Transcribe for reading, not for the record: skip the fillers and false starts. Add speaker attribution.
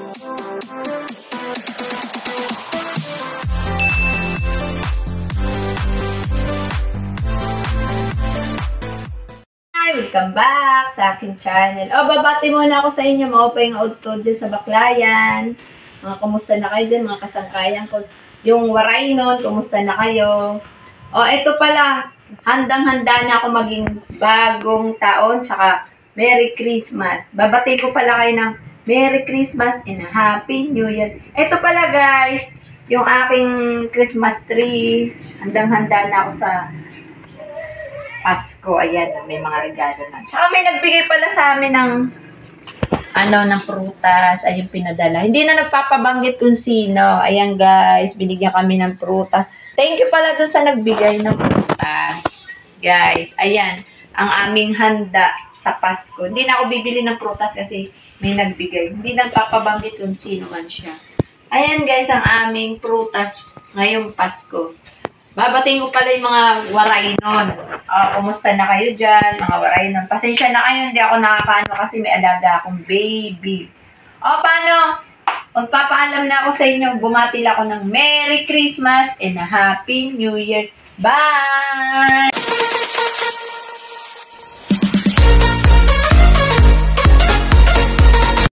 Speaker 1: Welcome back sa aking channel. Babati muna ako sa inyo, mga upay nga udto dyan sa Baclayan. Mga kumusta na kayo dyan, mga kasangkayan ko. Yung waray nun, kumusta na kayo? Ito pala, handang-handa na ako maging bagong taon, tsaka Merry Christmas. Babati ko pala kayo ng Merry Christmas and Happy New Year. Ito pala guys, yung aking Christmas tree. Handang-handa na ako sa Pasko. Ayan, may mga regalo na. Tsaka may nagbigay pala sa amin ng ng prutas. Ayun, pinadala. Hindi na nagpapabanggit kung sino. Ayan guys, binigyan kami ng prutas. Thank you pala dun sa nagbigay ng prutas. Guys, ayan, ang aming handa sa Pasko. Hindi na ako bibili ng prutas kasi may nagbigay. Hindi na nagpapabanggit kung sino man siya. Ayan guys, ang aming prutas ngayong Pasko. Babatiin ko pala yung mga waray nun. Kumusta na kayo dyan, mga waray nun. Pasensya na kayo, hindi ako nakakaano kasi may alaga akong baby. Paano? Magpapaalam na ako sa inyo. Bumati lang ako ng Merry Christmas and a Happy New Year. Bye!